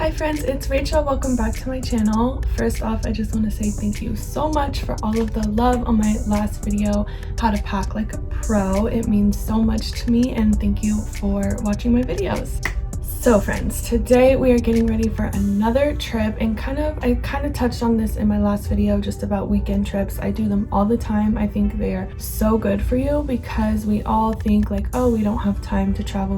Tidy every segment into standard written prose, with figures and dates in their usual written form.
Hi friends, it's Rachel. Welcome back to my channel. First off, I just want to say thank you so much for all of the love on my last video, how to pack like a pro. It means so much to me, and thank you for watching my videos. So friends, today we are getting ready for another trip, and I kind of touched on this in my last video just about weekend trips. I do them all the time. I think they are so good for you because we all think like, oh, we don't have time to travel.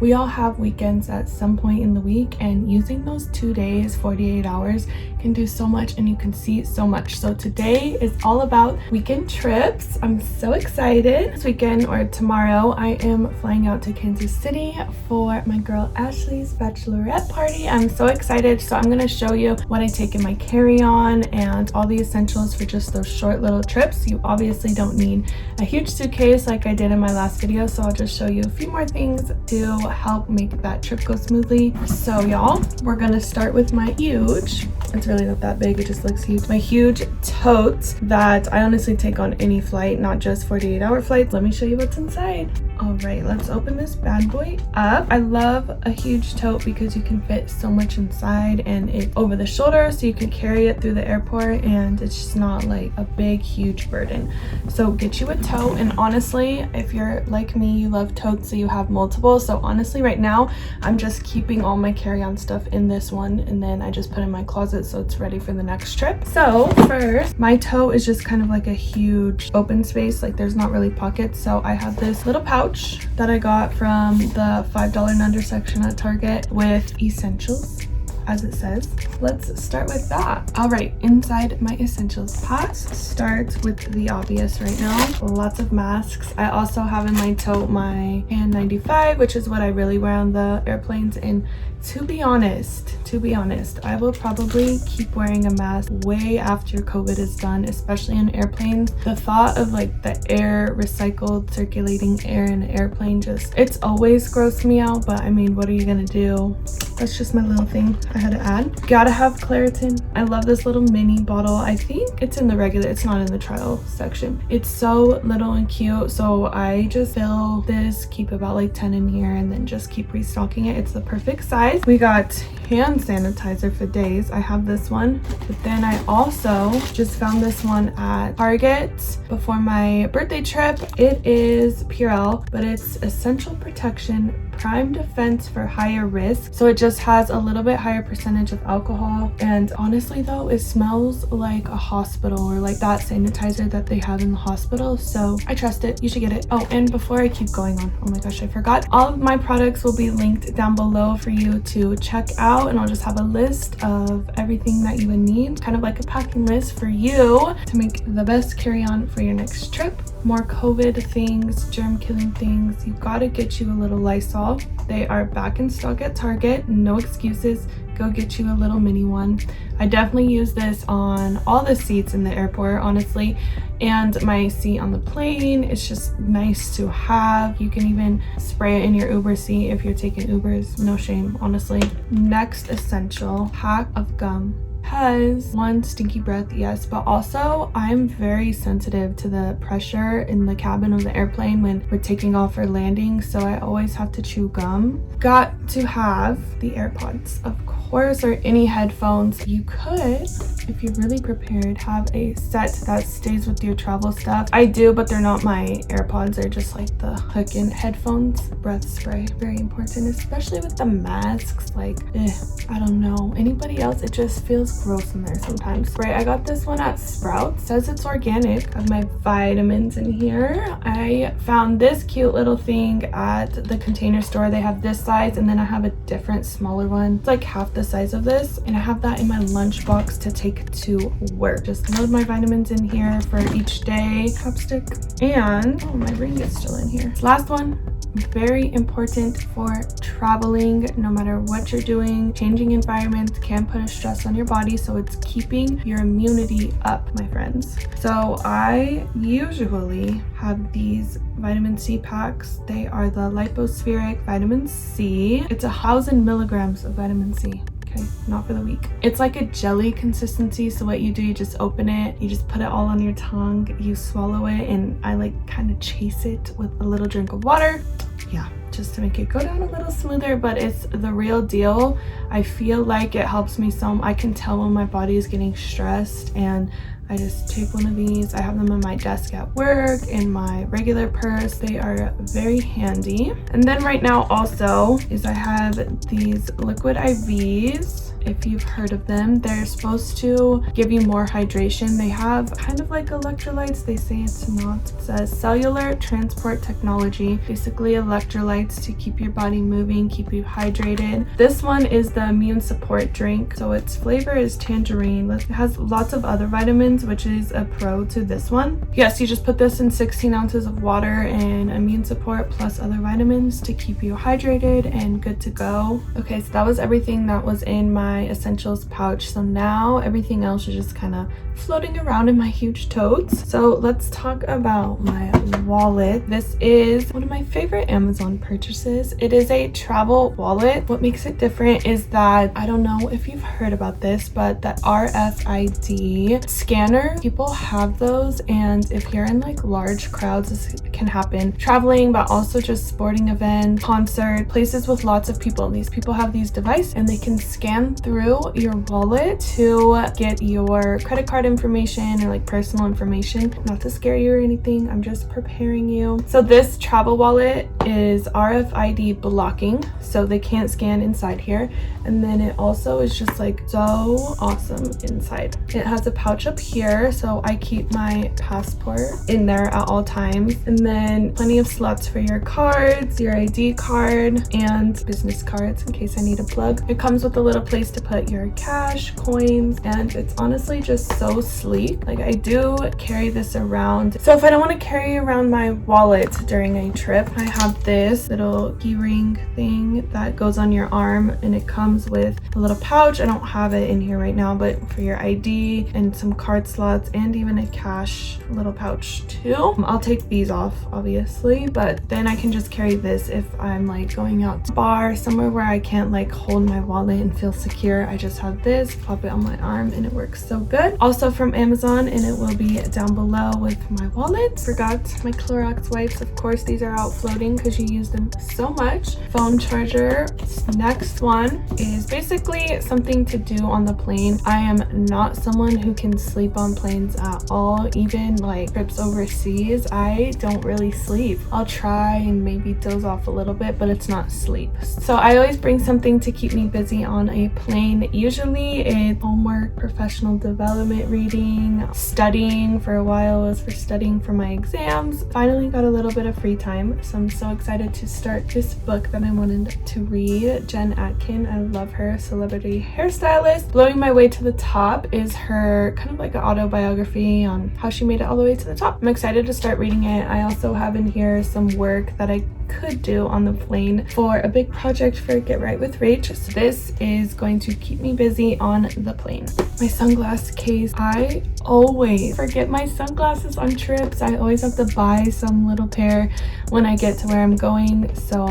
We all have weekends at some point in the week, and using those 2 days, 48 hours can do so much, and you can see so much. So today is all about weekend trips. I'm so excited. This weekend or tomorrow, I am flying out to Kansas City for my girl Ashley's bachelorette party. I'm so excited. So I'm going to show you what I take in my carry-on and all the essentials for just those short little trips. You obviously don't need a huge suitcase like I did in my last video, so I'll just show you a few more things to help make that trip go smoothly. So y'all, we're going to start with my huge, it's really not that big, it just looks huge, my huge tote that I honestly take on any flight, not just 48-hour flights. Let me show you what's inside. All right, let's open this bad boy up. I love a huge tote because you can fit so much inside, and it's over the shoulder so you can carry it through the airport, and it's just not like a big huge burden. So get you a tote, and honestly, if you're like me, you love totes, so you have multiple. So honestly, right now I'm just keeping all my carry-on stuff in this one, and then I just put it in my closet so it's ready for the next trip. So first, my tote is just kind of like a huge open space, like there's not really pockets. So I have this little pouch that I got from the $5 and under section at Target with essentials, as it says. Let's start with that. All right, inside my essentials pack starts with the obvious right now. Lots of masks. I also have in my tote my N95, which is what I really wear on the airplanes. And to be honest, I will probably keep wearing a mask way after COVID is done, especially in airplanes. The thought of like the air, recycled circulating air in an airplane, just, it's always grossed me out, but I mean, what are you gonna do? That's just my little thing I had to add. Gotta have Claritin. I love this little mini bottle. I think it's in the regular, it's not in the trial section. It's so little and cute, so I just fill this, keep about like 10 in here, and then just keep restocking it. It's the perfect size. We got hand sanitizer for days. I have this one, but then I also just found this one at Target before my birthday trip. It is Purell, but it's essential protection prime defense for higher risk, so it just has a little bit higher percentage of alcohol, and honestly though, it smells like a hospital, or like that sanitizer that they have in the hospital, so I trust it. You should get it. Oh, and before I keep going on, oh my gosh, I forgot, all of my products will be linked down below for you to check out, and I'll just have a list of everything that you would need, kind of like a packing list for you to make the best carry-on for your next trip. More COVID things, germ killing things. You gotta get you a little Lysol. They are back in stock at Target. No excuses. Go get you a little mini one. I definitely use this on all the seats in the airport, honestly, and my seat on the plane. It's just nice to have. You can even spray it in your Uber seat if you're taking Ubers. No shame, honestly. Next essential, pack of gum. Has one, stinky breath, yes, but also I'm very sensitive to the pressure in the cabin of the airplane when we're taking off or landing, so I always have to chew gum. Got to have the AirPods, of course, or any headphones. You could, if you're really prepared, have a set that stays with your travel stuff. I do, but they're not my AirPods. They're just like the hook-in headphones. Breath spray, very important, especially with the masks. Like, I don't know. Anybody else, it just feels gross in there sometimes. Spray, I got this one at Sprouts. Says it's organic. I have my vitamins in here. I found this cute little thing at the Container Store. They have this size, and then I have a different smaller one. It's like half the size of this, and I have that in my lunchbox to take to work. Just load my vitamins in here for each day. Chopstick, and oh, my ring is still in here. Last one, very important for traveling. No matter what you're doing, changing environments can put a stress on your body, so it's keeping your immunity up, my friends. So I usually have these vitamin C packs. They are the lipospheric vitamin C. It's 1,000 milligrams of vitamin C. Okay, not for the week. It's like a jelly consistency, so what you do, you just open it, you just put it all on your tongue, you swallow it, and I like kind of chase it with a little drink of water. Yeah, just to make it go down a little smoother, but it's the real deal. I feel like it helps me some. I can tell when my body is getting stressed, and I just take one of these. I have them on my desk at work, in my regular purse. They are very handy. And then right now also is I have these liquid IVs. If you've heard of them, they're supposed to give you more hydration. They have kind of like electrolytes. They say it's not. It says cellular transport technology, basically electrolytes to keep your body moving, keep you hydrated. This one is the immune support drink. So its flavor is tangerine. It has lots of other vitamins, which is a pro to this one. Yes, you just put this in 16 ounces of water and immune support plus other vitamins to keep you hydrated and good to go. Okay, so that was everything that was in my essentials pouch. So now everything else is just kind of floating around in my huge totes. So let's talk about my wallet. This is one of my favorite Amazon purchases. It is a travel wallet. What makes it different is that, I don't know if you've heard about this, but the RFID scanner, people have those, and if you're in like large crowds, this can happen traveling, but also just sporting events, concert, places with lots of people. These people have these devices and they can scan through your wallet to get your credit card information or like personal information. Not to scare you or anything, I'm just preparing you. So this travel wallet is RFID blocking, so they can't scan inside here. And then it also is just like so awesome inside. It has a pouch up here, so I keep my passport in there at all times, and then plenty of slots for your cards, your ID card, and business cards in case I need a plug. It comes with a little place to put your cash, coins, and it's honestly just so sleek. Like, I do carry this around, so if I don't want to carry around my wallet during a trip, I have this little key ring thing that goes on your arm, and it comes with a little pouch. I don't have it in here right now, but for your ID and some card slots and even a cash little pouch too. I'll take these off obviously, but then I can just carry this if I'm like going out to a bar, somewhere where I can't like hold my wallet and feel secure. I just have this, pop it on my arm, and it works so good. Also from Amazon, and it will be down below with my wallet. Forgot my Clorox wipes. Of course, these are out floating because you use them so much. Phone charger. This next one is basically something to do on the plane. I am not someone who can sleep on planes at all. Even like trips overseas, I don't really sleep. I'll try and maybe doze off a little bit, but it's not sleep. So I always bring something to keep me busy on a plane. Usually it's homework, professional development reading, studying. For a while it was for studying for my exams. Finally got a little bit of free time, so I'm so excited to start this book that I wanted to read. Jen Atkin, I love her, celebrity hairstylist. Blowing My Way to the Top is her kind of like an autobiography on how she made it all the way to the top. I'm excited to start reading it. I also have in here some work that I could do on the plane for a big project for Get Right with Rach. So this is going to keep me busy on the plane. My sunglass case. I always forget my sunglasses on trips. I always have to buy some little pair when I get to where I'm going. So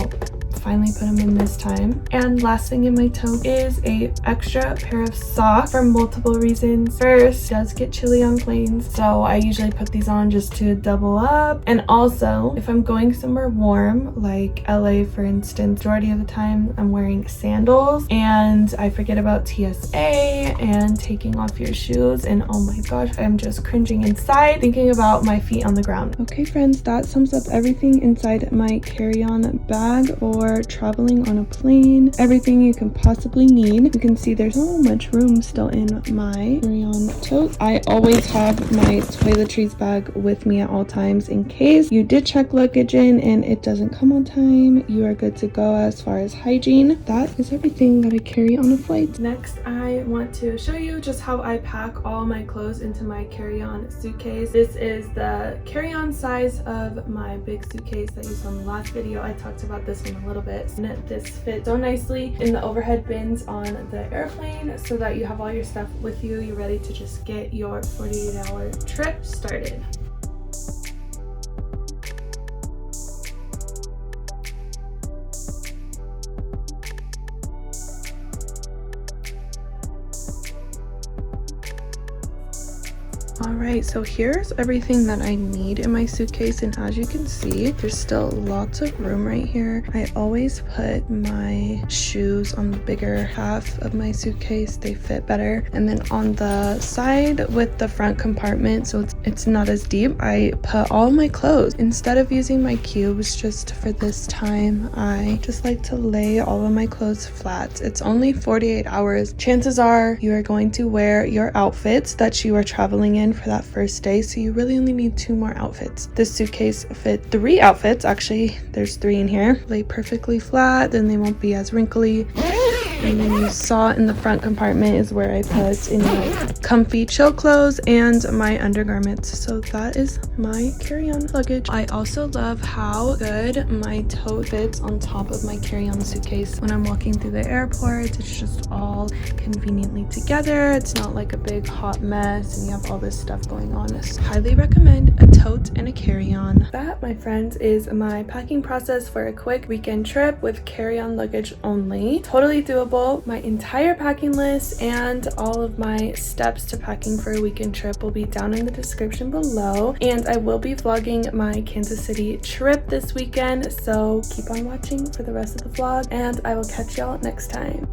finally put them in this time. And last thing in my tote is a extra pair of socks for multiple reasons. First, it does get chilly on planes, so I usually put these on just to double up. And also, if I'm going somewhere warm, like LA for instance, majority of the time I'm wearing sandals, and I forget about TSA and taking off your shoes, and oh my gosh, I'm just cringing inside thinking about my feet on the ground. Okay friends, that sums up everything inside my carry-on bag or traveling on a plane. Everything you can possibly need. You can see there's so much room still in my carry-on tote. I always have my toiletries bag with me at all times in case you did check luggage in and it doesn't come on time. You are good to go as far as hygiene. That is everything that I carry on a flight. Next, I want to show you just how I pack all my clothes into my carry-on suitcase. This is the carry-on size of my big suitcase that you saw in the last video. I talked about this one a little bit, and this fits so nicely in the overhead bins on the airplane so that you have all your stuff with you. You're ready to just get your 48-hour trip started. Alright, so here's everything that I need in my suitcase, and as you can see, there's still lots of room right here. I always put my shoes on the bigger half of my suitcase. They fit better. And then on the side with the front compartment, so it's not as deep, I put all my clothes. Instead of using my cubes just for this time, I just like to lay all of my clothes flat. It's only 48 hours. Chances are you are going to wear your outfits that you are traveling in for that first day, so you really only need 2 more outfits. This suitcase fit 3 outfits. Actually, there's 3 in here. Lay perfectly flat, then they won't be as wrinkly. And then you saw in the front compartment is where I put in my comfy chill clothes and my undergarments. So that is my carry-on luggage. I also love how good my tote fits on top of my carry-on suitcase. When I'm walking through the airport, it's just all conveniently together. It's not like a big hot mess and you have all this stuff going on. So highly recommend a tote and a carry-on. That, my friends, is my packing process for a quick weekend trip with carry-on luggage only. Totally doable. My entire packing list and all of my steps to packing for a weekend trip will be down in the description below, and I will be vlogging my Kansas City trip this weekend, so keep on watching for the rest of the vlog, and I will catch y'all next time.